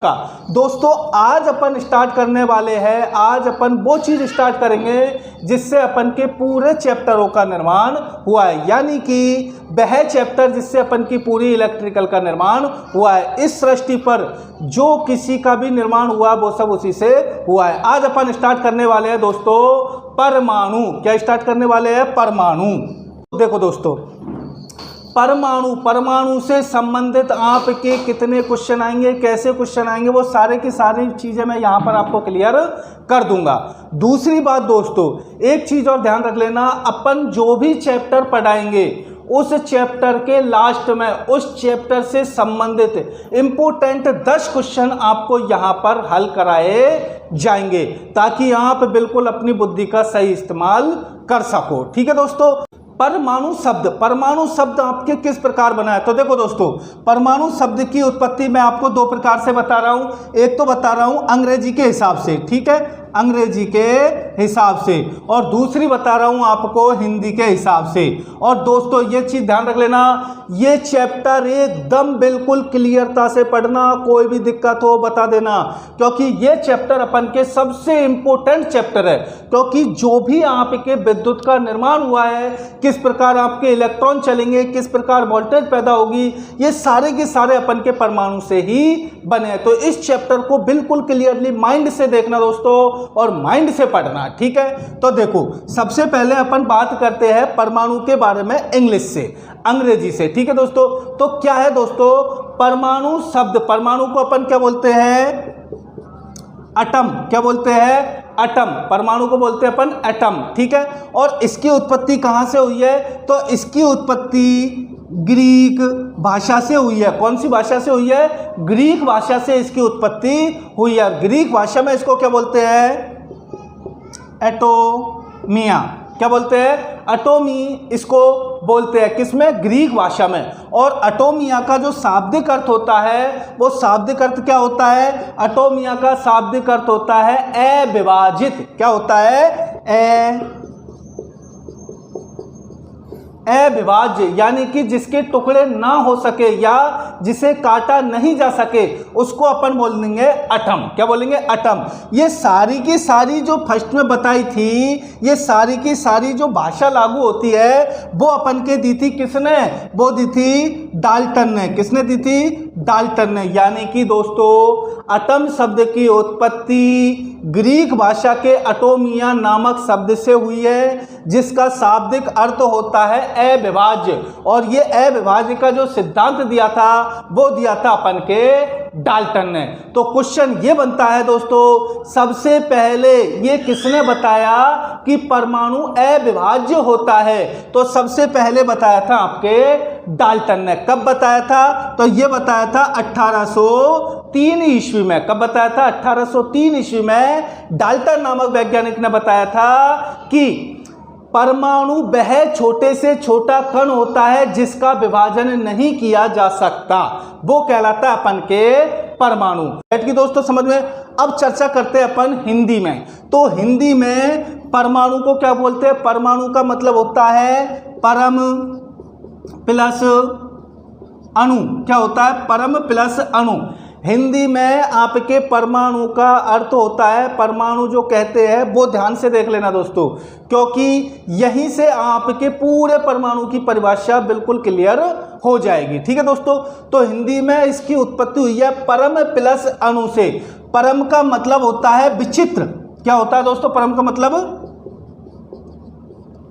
का दोस्तों आज अपन स्टार्ट करने वाले हैं। आज अपन वो चीज स्टार्ट करेंगे जिससे अपन के पूरे चैप्टरों का निर्माण हुआ है, यानी कि वह चैप्टर जिससे अपन की पूरी इलेक्ट्रिकल का निर्माण हुआ है। इस सृष्टि पर जो किसी का भी निर्माण हुआ वो सब उसी से हुआ है। आज अपन स्टार्ट करने वाले हैं दोस्तों परमाणु। क्या स्टार्ट करने वाले हैं? परमाणु। देखो दोस्तों, परमाणु से संबंधित आपके कितने क्वेश्चन आएंगे, कैसे क्वेश्चन आएंगे, वो सारे की सारी चीजें मैं यहाँ पर आपको क्लियर कर दूंगा। दूसरी बात दोस्तों, एक चीज और ध्यान रख लेना, अपन जो भी चैप्टर पढ़ाएंगे उस चैप्टर के लास्ट में उस चैप्टर से संबंधित इंपोर्टेंट 10 क्वेश्चन आपको यहाँ पर हल कराए जाएंगे, ताकि आप बिल्कुल अपनी बुद्धि का सही इस्तेमाल कर सको। ठीक है दोस्तों। परमाणु शब्द आपके किस प्रकार बना है? तो देखो दोस्तों, परमाणु शब्द की उत्पत्ति मैं आपको दो प्रकार से बता रहा हूं। एक तो बता रहा हूं अंग्रेजी के हिसाब से, ठीक है, अंग्रेजी के हिसाब से, और दूसरी बता रहा हूं आपको हिंदी के हिसाब से। और दोस्तों ये चीज ध्यान रख लेना, ये चैप्टर एकदम बिल्कुल क्लियरता से पढ़ना, कोई भी दिक्कत हो बता देना, क्योंकि ये चैप्टर अपन के सबसे इंपॉर्टेंट चैप्टर है। क्योंकि जो भी आपके विद्युत का निर्माण हुआ है, किस प्रकार आपके इलेक्ट्रॉन चलेंगे, किस प्रकार वोल्टेज पैदा होगी, ये सारे के सारे अपन के परमाणु से ही बने। तो इस चैप्टर को बिल्कुल क्लियरली माइंड से देखना दोस्तों, और माइंड से पढ़ना। ठीक है, तो देखो सबसे पहले अपन बात करते हैं परमाणु के बारे में इंग्लिश से, अंग्रेजी से। ठीक है दोस्तों, तो क्या है दोस्तों परमाणु शब्द? परमाणु को अपन क्या बोलते हैं? एटम। क्या बोलते हैं? एटम। परमाणु को बोलते हैं अपन एटम। ठीक है, और इसकी उत्पत्ति कहां से हुई है? तो इसकी उत्पत्ति ग्रीक भाषा से हुई है। कौन सी भाषा से हुई है? ग्रीक भाषा से इसकी उत्पत्ति हुई है। ग्रीक भाषा में इसको क्या बोलते हैं? एटोमिया। क्या बोलते हैं? एटोमी इसको बोलते हैं। किसमें? ग्रीक भाषा में। और एटोमिया का जो शाब्दिक अर्थ होता है, वो शाब्दिक अर्थ क्या होता है? एटोमिया का शाब्दिक अर्थ होता है अविभाजित। क्या होता है? अविभाज्य, यानी कि जिसके टुकड़े ना हो सके या जिसे काटा नहीं जा सके, उसको अपन बोल देंगे एटम। क्या बोलेंगे? एटम। ये सारी की सारी जो फर्स्ट में बताई थी, ये सारी की सारी जो भाषा लागू होती है, वो अपन के दी थी किसने? वो दी थी डाल्टन ने। किसने दी थी? डाल्टन ने। यानी कि दोस्तों एटम शब्द की उत्पत्ति ग्रीक भाषा के एटोमिया नामक शब्द से हुई है, जिसका शाब्दिक अर्थ होता है अविभाज्य। और ये अविभाज्य का जो सिद्धांत दिया था, वो दिया था अपन के डाल्टन ने। तो क्वेश्चन ये बनता है दोस्तों, सबसे पहले ये किसने बताया कि परमाणु अविभाज्य होता है? तो सबसे पहले बताया था आपके डाल्टन ने। कब बताया था? तो ये बताया था 1803 ईस्वी में। कब बताया था? 1803 ईस्वी में डाल्टन नामक वैज्ञानिक ने बताया था कि परमाणु वह छोटे से छोटा कण होता है जिसका विभाजन नहीं किया जा सकता, वो कहलाता है अपन के परमाणु। बैठ की दोस्तों समझ में। अब चर्चा करते हैं अपन हिंदी में। तो हिंदी में परमाणु को क्या बोलते हैं? परमाणु का मतलब होता है परम प्लस अणु। क्या होता है? परम प्लस अणु। हिंदी में आपके परमाणु का अर्थ होता है, परमाणु जो कहते हैं वो ध्यान से देख लेना दोस्तों, क्योंकि यहीं से आपके पूरे परमाणु की परिभाषा बिल्कुल क्लियर हो जाएगी। ठीक है दोस्तों, तो हिंदी में इसकी उत्पत्ति हुई है परम प्लस अणु से। परम का मतलब होता है विचित्र। क्या होता है दोस्तों? परम का मतलब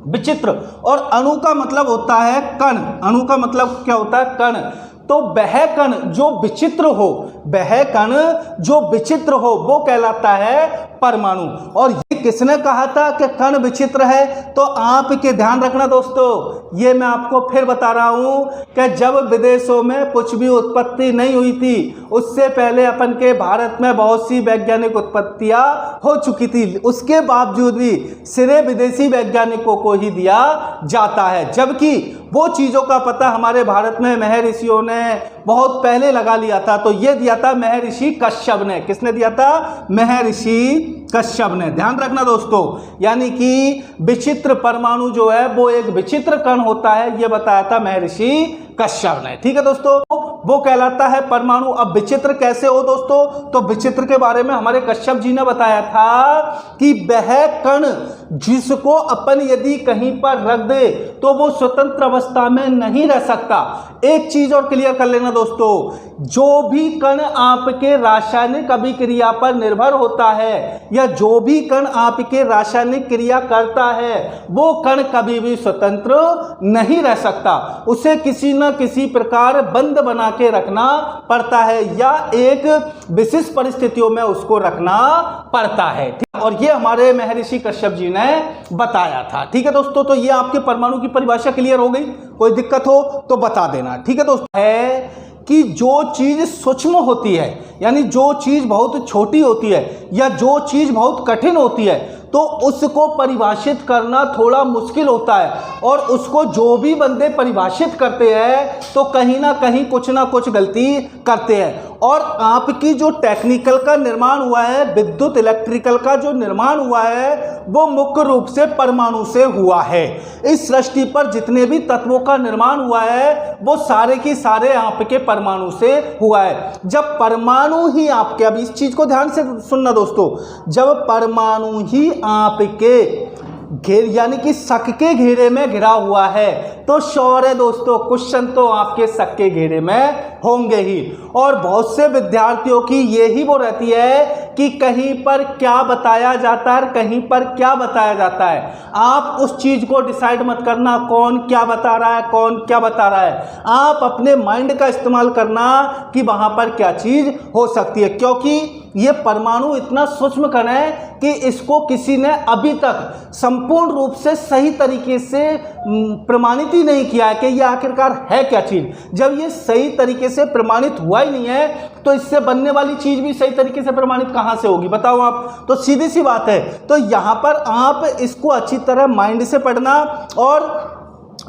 विचित्र, और अणु का मतलब होता है कण। अणु का मतलब क्या होता है? कण। तो वह कण जो विचित्र हो, वह कण जो विचित्र हो, वो कहलाता है परमाणु। और ये किसने कहा था कि कण विचित्र है? तो आपके ध्यान रखना दोस्तों, ये मैं आपको फिर बता रहा हूं कि जब विदेशों में कुछ भी उत्पत्ति नहीं हुई थी, उससे पहले अपन के भारत में बहुत सी वैज्ञानिक उत्पत्तियां हो चुकी थी, उसके बावजूद भी श्रेय विदेशी वैज्ञानिकों को ही दिया जाता है, जबकि वो चीजों का पता हमारे भारत में महर्षियों ने बहुत पहले लगा लिया था। तो ये दिया था महर्षि कश्यप ने। किसने दिया था? महर्षि कश्यप ने। ध्यान रखना दोस्तों, यानी कि विचित्र परमाणु जो है वो एक विचित्र कण होता है, ये बताया था महर्षि कश्यप ने। ठीक है दोस्तों, वो कहलाता है परमाणु। अब विचित्र कैसे हो दोस्तों, तो विचित्र के बारे में हमारे कश्यप जी ने बताया था कि वह कण जिसको अपन यदि कहीं पर रख दे तो वो स्वतंत्र अवस्था में नहीं रह सकता। एक चीज और क्लियर कर लेना दोस्तों, जो भी कण आपके रासायनिक अभिक्रिया पर निर्भर होता है या जो भी कण आपके रासायनिक क्रिया करता है वो कण कभी भी स्वतंत्र नहीं रह सकता, उसे किसी न किसी प्रकार बंद बना के रखना पड़ता है या एक विशिष्ट परिस्थितियों में उसको रखना पड़ता है। और ये हमारे महर्षि कश्यप जी ने बताया था। ठीक है दोस्तों, तो ये आपके परमाणु की परिभाषा क्लियर हो गई। कोई दिक्कत हो तो बता देना। ठीक है दोस्तों, है कि जो चीज सूक्ष्म होती है यानी जो चीज बहुत छोटी होती है या जो चीज बहुत कठिन होती है तो उसको परिभाषित करना थोड़ा मुश्किल होता है, और उसको जो भी बंदे परिभाषित करते हैं तो कहीं ना कहीं कुछ ना कुछ गलती करते हैं। और आपकी जो टेक्निकल का निर्माण हुआ है, विद्युत इलेक्ट्रिकल का जो निर्माण हुआ है वो मुख्य रूप से परमाणु से हुआ है। इस सृष्टि पर जितने भी तत्वों का निर्माण हुआ है वो सारे के सारे आपके परमाणु से हुआ है। जब परमाणु ही आपके, अब इस चीज को ध्यान से सुनना दोस्तों, जब परमाणु ही आपके घेर यानी कि शक के घेरे में घिरा हुआ है तो श्योर है दोस्तों क्वेश्चन तो आपके शक के घेरे में होंगे ही। और बहुत से विद्यार्थियों की यही वो रहती है कि कहीं पर क्या बताया जाता है, कहीं पर क्या बताया जाता है। आप उस चीज को डिसाइड मत करना कौन क्या बता रहा है, कौन क्या बता रहा है। आप अपने माइंड का इस्तेमाल करना कि वहां पर क्या चीज हो सकती है, क्योंकि ये परमाणु इतना सूक्ष्म कण है कि इसको किसी ने अभी तक संपूर्ण रूप से सही तरीके से प्रमाणित ही नहीं किया है कि ये आखिरकार है क्या चीज। जब ये सही तरीके से प्रमाणित हुआ ही नहीं है तो इससे बनने वाली चीज भी सही तरीके से प्रमाणित कहां से होगी, बताओ आप। तो सीधी सी बात है। तो यहां पर आप इसको अच्छी तरह माइंड से पढ़ना, और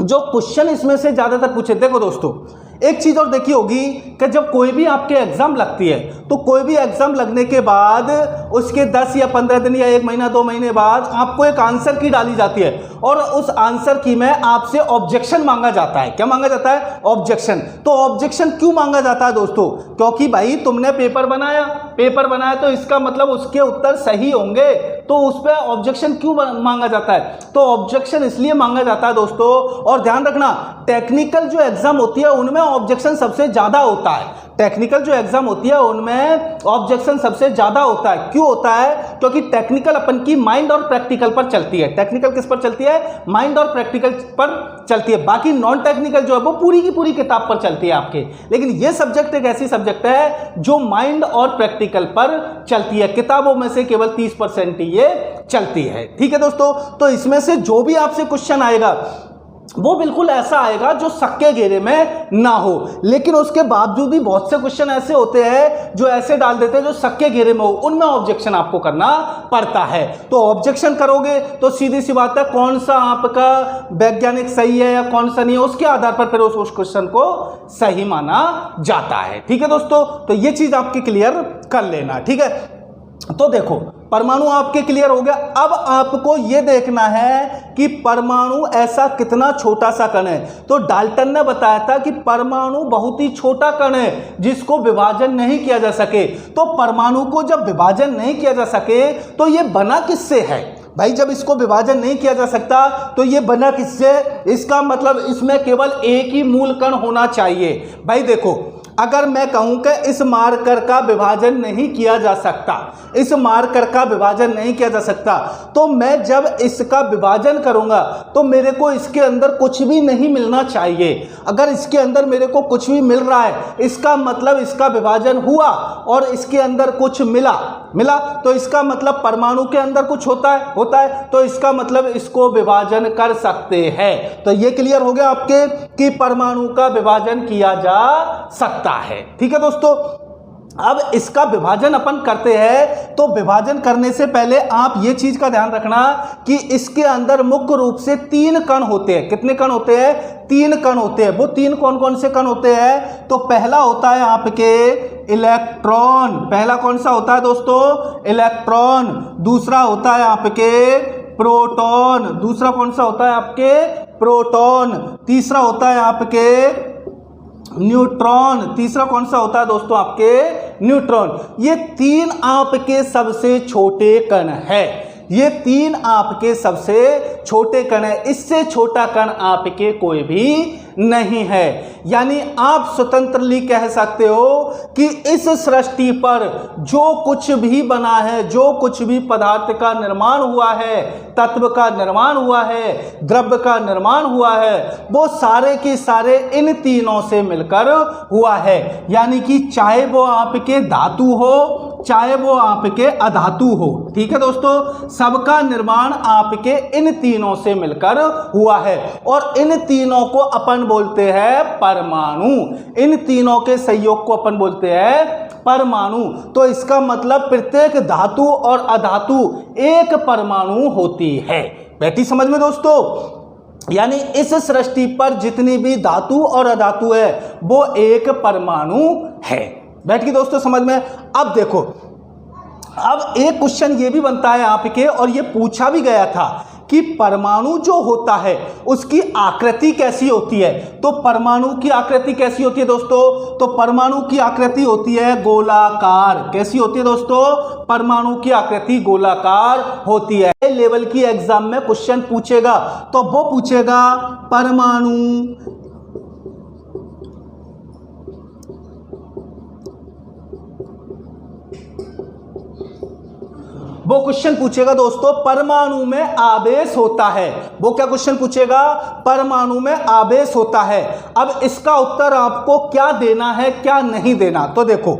जो क्वेश्चन इसमें से ज्यादातर पूछे, देखो दोस्तों एक चीज और देखी होगी कि जब कोई भी आपके एग्जाम लगती है तो कोई भी एग्जाम लगने के बाद उसके 10 या 15 दिन या 1 महीना 2 महीने बाद आपको एक आंसर की डाली जाती है और उस आंसर की में आपसे ऑब्जेक्शन मांगा जाता है। क्या मांगा जाता है? ऑब्जेक्शन। तो ऑब्जेक्शन क्यों मांगा जाता है दोस्तों? क्योंकि भाई तुमने पेपर बनाया तो इसका मतलब उसके उत्तर सही होंगे, तो उस पर ऑब्जेक्शन क्यों मांगा जाता है? तो ऑब्जेक्शन इसलिए मांगा जाता है दोस्तों, और ध्यान रखना टेक्निकल जो एग्जाम होती है उनमें ऑब्जेक्शन सबसे ज्यादा होता है। टेक्निकल जो एग्जाम होती है उनमें ऑब्जेक्शन सबसे ज्यादा होता है। क्यों होता है? क्योंकि टेक्निकल अपन की माइंड और प्रैक्टिकल पर चलती है। टेक्निकल किस पर चलती है? माइंड और प्रैक्टिकल पर चलती है। बाकी नॉन टेक्निकल जो है वो पूरी की पूरी किताब पर चलती है आपके। लेकिन ये सब्जेक्ट एक ऐसी सब्जेक्ट है जो माइंड और प्रैक्टिकल पर चलती है। किताबों में से केवल 30% ही ये चलती है। ठीक है दोस्तों, तो इसमें से जो भी आपसे क्वेश्चन आएगा वो बिल्कुल ऐसा आएगा जो शक के घेरे में ना हो। लेकिन उसके बावजूद भी बहुत से क्वेश्चन ऐसे होते हैं जो ऐसे डाल देते हैं जो शक के घेरे में हो, उनमें ऑब्जेक्शन आपको करना पड़ता है। तो ऑब्जेक्शन करोगे तो सीधी सी बात है कौन सा आपका वैज्ञानिक सही है या कौन सा नहीं है, उसके आधार पर फिर उस क्वेश्चन को सही माना जाता है। ठीक है दोस्तों, तो ये चीज आपकी क्लियर कर लेना। ठीक है, तो देखो परमाणु आपके क्लियर हो गया। अब आपको यह देखना है कि परमाणु ऐसा कितना छोटा सा कण है। तो डाल्टन ने बताया था कि परमाणु बहुत ही छोटा कण है जिसको विभाजन नहीं किया जा सके। तो परमाणु को जब विभाजन नहीं किया जा सके तो यह बना किससे है भाई? जब इसको विभाजन नहीं किया जा सकता तो ये बना किससे? इसका मतलब इसमें केवल एक ही मूल कण होना चाहिए। भाई देखो, अगर मैं कहूं कि इस मार्कर का विभाजन नहीं किया जा सकता, इस मार्कर का विभाजन नहीं किया जा सकता, तो मैं जब इसका विभाजन करूंगा तो मेरे को इसके अंदर कुछ भी नहीं मिलना चाहिए। अगर इसके अंदर मेरे को कुछ भी मिल रहा है इसका मतलब इसका विभाजन हुआ और इसके अंदर कुछ मिला तो इसका मतलब परमाणु के अंदर कुछ होता है, तो इसका मतलब इसको विभाजन कर सकते हैं। तो ये क्लियर हो गया आपके कि परमाणु का विभाजन किया जा सकता है। ठीक है दोस्तों, अब इसका विभाजन अपन करते हैं तो विभाजन करने से पहले आप ये चीज का ध्यान रखना कि इसके अंदर मुख्य रूप से 3 कण होते हैं। कितने कण होते हैं? 3 कण होते हैं। वो 3 कौन कौन से कण होते हैं? तो पहला होता है आपके इलेक्ट्रॉन। पहला कौन सा होता है दोस्तों? इलेक्ट्रॉन। दूसरा होता है आपके प्रोटॉन। दूसरा कौन सा होता है आपके? प्रोटॉन। तीसरा होता है आपके न्यूट्रॉन। तीसरा कौन सा होता है दोस्तों? आपके न्यूट्रॉन। ये 3 आपके सबसे छोटे कण है। ये 3 आपके सबसे छोटे कण है। इससे छोटा कण आपके कोई भी नहीं है। यानी आप स्वतंत्रली कह सकते हो कि इस सृष्टि पर जो कुछ भी बना है, जो कुछ भी पदार्थ का निर्माण हुआ है, तत्व का निर्माण हुआ है, द्रव्य का निर्माण हुआ है, वो सारे के सारे इन तीनों से मिलकर हुआ है। यानी कि चाहे वो आपके धातु हो, चाहे वो आपके अधातु हो, ठीक है दोस्तों, सबका निर्माण आपके इन तीनों से मिलकर हुआ है। और इन तीनों को अपन बोलते हैं परमाणु। इन तीनों के संयोग को अपन बोलते हैं परमाणु। तो इसका मतलब प्रत्येक धातु और अधातु एक परमाणु होती है। बैठी समझ में दोस्तों? यानी इस सृष्टि पर जितनी भी धातु और अधातु है वो एक परमाणु है। बैठ गई दोस्तों समझ में? अब देखो, अब एक क्वेश्चन ये भी बनता है आपके, और ये पूछा भी गया था कि परमाणु जो होता है उसकी आकृति कैसी होती है। तो परमाणु की आकृति कैसी होती है दोस्तों? तो परमाणु की आकृति होती है गोलाकार। कैसी होती है दोस्तों? परमाणु की आकृति गोलाकार होती है। लेवल की एग्जाम में क्वेश्चन पूछेगा तो वो पूछेगा परमाणु वो क्वेश्चन पूछेगा दोस्तों, परमाणु में आवेश होता है। वो क्या क्वेश्चन पूछेगा? परमाणु में आवेश होता है। अब इसका उत्तर आपको क्या देना है, क्या नहीं देना, तो देखो,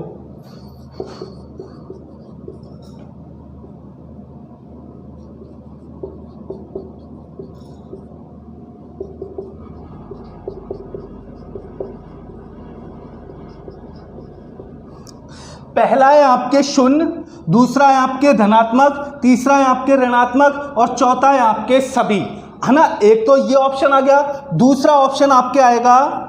पहला है आपके शून्य, दूसरा है आपके धनात्मक, तीसरा है आपके ऋणात्मक और चौथा है आपके सभी, है ना। एक तो ये ऑप्शन आ गया, दूसरा ऑप्शन आपके आएगा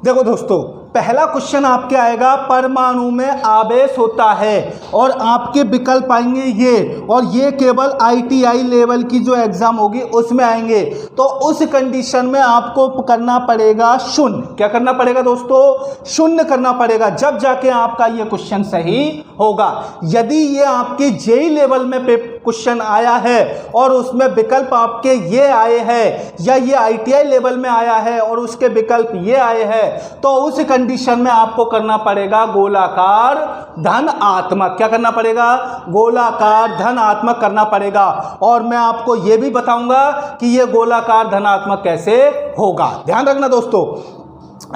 देखो दोस्तों, पहला क्वेश्चन आपके आएगा परमाणु में आवेश होता है, और आपके विकल्प आएंगे ये, और ये केवल ITI लेवल की जो एग्जाम होगी उसमें आएंगे। तो उस कंडीशन में आपको करना पड़ेगा शून्य। क्या करना पड़ेगा दोस्तों? शून्य करना पड़ेगा, जब जाके आपका ये क्वेश्चन सही होगा। यदि ये आपके JEE लेवल में क्वेश्चन आया है और उसमें विकल्प आपके ये आए हैं, या ये ITI लेवल में आया है और उसके विकल्प ये आए हैं, तो उस कंडीशन में आपको करना पड़ेगा गोलाकार धनात्मक। क्या करना पड़ेगा? गोलाकार धनात्मक करना पड़ेगा। और मैं आपको यह भी बताऊंगा कि यह गोलाकार धनात्मक कैसे होगा। ध्यान रखना दोस्तों,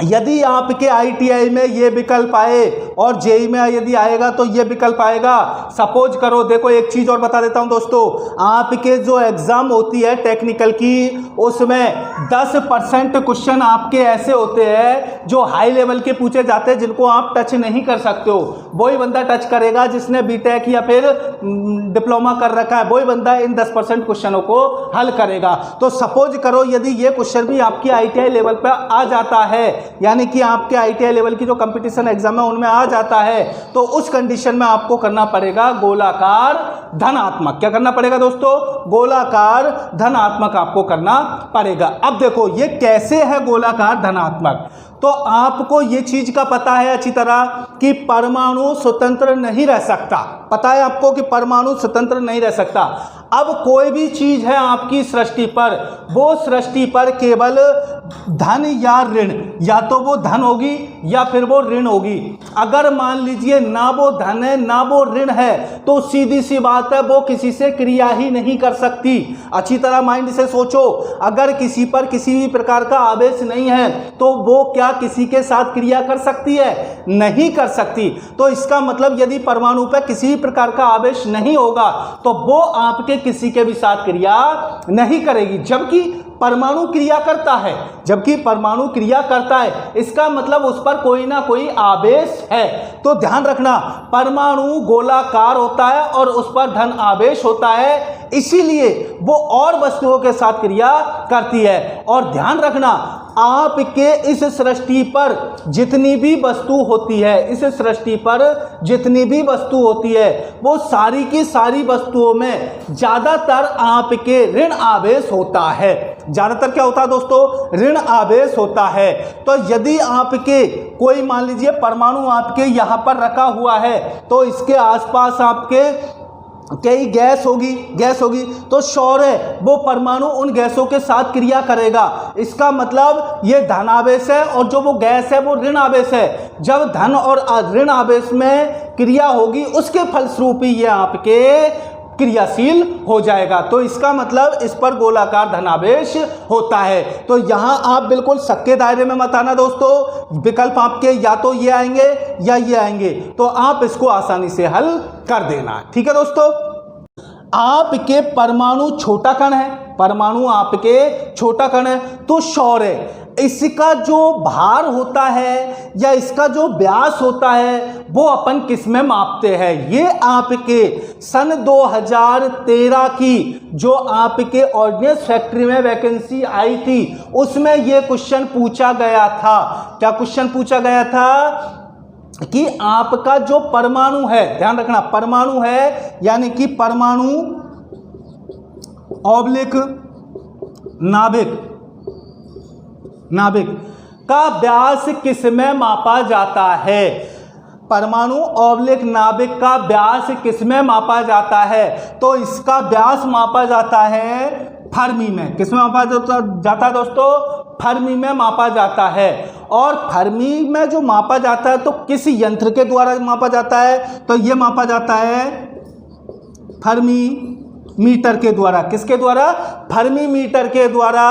यदि आपके ITI में ये विकल्प आए और JEE में यदि आएगा तो ये विकल्प आएगा। सपोज करो, देखो एक चीज और बता देता हूं दोस्तों, आपके जो एग्जाम होती है टेक्निकल की, उसमें 10% क्वेश्चन आपके ऐसे होते हैं जो हाई लेवल के पूछे जाते हैं, जिनको आप टच नहीं कर सकते हो। वही बंदा टच करेगा जिसने BTech या फिर डिप्लोमा कर रखा है, वही बंदा इन 10% क्वेश्चनों को हल करेगा। तो सपोज करो यदि ये क्वेश्चन भी आपकी ITI लेवल पर आ जाता है, यानी कि आपके ITI लेवल की जो कंपटीशन एग्जाम है उनमें आ जाता है, तो उस कंडीशन में आपको करना पड़ेगा गोलाकार धनात्मक। क्या करना पड़ेगा दोस्तों? गोलाकार धनात्मक आपको करना पड़ेगा। अब देखो ये कैसे है गोलाकार धनात्मक। तो आपको ये चीज का पता है अच्छी तरह कि परमाणु स्वतंत्र नहीं रह सकता। पता है आपको कि परमाणु स्वतंत्र नहीं रह सकता। अब कोई भी चीज है आपकी सृष्टि पर, वो सृष्टि पर केवल धन या ऋण, या तो वो धन होगी या फिर वो ऋण होगी। अगर मान लीजिए ना वो धन है ना वो ऋण है, तो सीधी सी बात है वो किसी से क्रिया ही नहीं कर सकती। अच्छी तरह माइंड से सोचो, अगर किसी पर किसी भी प्रकार का आवेश नहीं है तो वो क्या किसी के साथ क्रिया कर सकती है? नहीं कर सकती। तो इसका मतलब यदि परमाणु पर किसी भी प्रकार का आवेश नहीं होगा तो वो आपके किसी के भी साथ क्रिया नहीं करेगी। जबकि परमाणु क्रिया करता है, जबकि परमाणु क्रिया करता है, इसका मतलब उस पर कोई ना कोई आवेश है। तो ध्यान रखना, परमाणु गोलाकार होता है और उस पर धन आवेश होता है। इसीलिए वो और वस्तुओं के साथ क्रिया करती है। और ध्यान रखना, आपके इस सृष्टि पर जितनी भी वस्तु होती है, इस सृष्टि पर जितनी भी वस्तु होती है, वो सारी की सारी वस्तुओं में ज़्यादातर आपके ऋण आवेश होता है। ज़्यादातर क्या होता है दोस्तों? ऋण आवेश होता है। तो यदि आपके कोई मान लीजिए परमाणु आपके यहाँ पर रखा हुआ है, तो इसके आसपास आपके कई गैस होगी तो सौर्य वो परमाणु उन गैसों के साथ क्रिया करेगा। इसका मतलब ये धन आवेश है और जो वो गैस है वो ऋण आवेश है। जब धन और ऋण आवेश में क्रिया होगी, उसके फलस्वरूप ही ये आपके क्रियाशील हो जाएगा। तो इसका मतलब इस पर गोलाकार धनावेश होता है। तो यहाँ आप बिल्कुल सक्के दायरे में मत आना दोस्तों, विकल्प आपके या तो ये आएंगे या ये आएंगे, तो आप इसको आसानी से हल कर देना। ठीक है दोस्तों, आपके परमाणु छोटा कण है, परमाणु आपके छोटा कण है, तो सौर्य इसका जो भार होता है या इसका जो व्यास होता है वो अपन किस में मापते हैं? ये आपके सन 2013 की जो आपके ऑर्डिनेंस फैक्ट्री में वैकेंसी आई थी, उसमें ये क्वेश्चन पूछा गया था। क्या क्वेश्चन पूछा गया था? कि आपका जो परमाणु है, ध्यान रखना, परमाणु है यानी कि परमाणु ऑब्लिक नाभिक का व्यास किस में मापा जाता है? परमाणु ऑब्लिक नाभिक का व्यास किस में मापा जाता है? तो इसका व्यास मापा जाता है फर्मी में। किस में मापा जाता है दोस्तों? फर्मी में मापा जाता है। और फर्मी में जो मापा जाता है तो किस यंत्र के द्वारा मापा जाता है? तो ये मापा जाता है फर्मी मीटर के द्वारा। किसके द्वारा? फर्मी मीटर के द्वारा।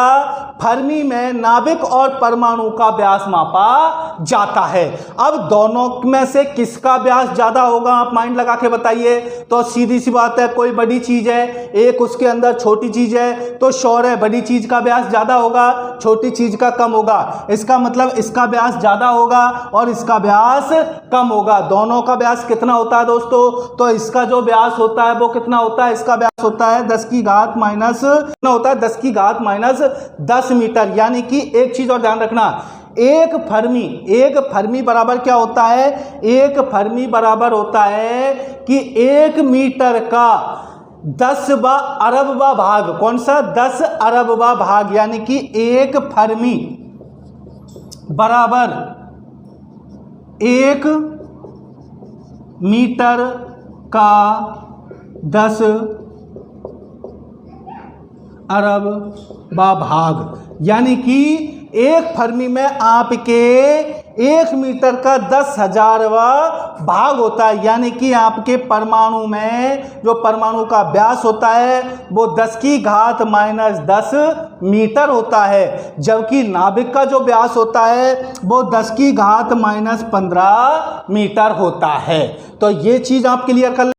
फर्मी में नाभिक और परमाणु का व्यास मापा जाता है। अब दोनों में से किसका व्यास ज़्यादा होगा, आप माइंड लगा के बताइए। तो सीधी सी बात है, कोई बड़ी चीज़ है, एक उसके अंदर छोटी चीज़ है, तो सौर्य बड़ी चीज़ का व्यास ज़्यादा होगा, छोटी चीज़ का कम होगा। इसका मतलब इसका व्यास ज़्यादा होगा और इसका व्यास कम होगा। दोनों का व्यास कितना होता है दोस्तों? तो इसका जो व्यास होता है वो कितना होता है? इसका व्यास होता है 10 की घात माइनस कितना होता है? 10 की घात माइनस 10 मीटर। यानी कि एक चीज और ध्यान रखना, एक फर्मी बराबर क्या होता है? एक फर्मी बराबर होता है कि 1 मीटर का 10वां अरबवां भाग। कौन सा? 10 अरबवां भाग। यानी कि एक फर्मी बराबर 1 मीटर का 10 अरबवां भाग। यानी कि एक फर्मी में आपके 1 मीटर का 10,000वां भाग होता है। यानी कि आपके परमाणु में जो परमाणु का व्यास होता है वो 10 की घात माइनस 10 मीटर होता है, जबकि नाभिक का जो व्यास होता है वो 10 की घात माइनस 15 मीटर होता है। तो ये चीज़ आप क्लियर कर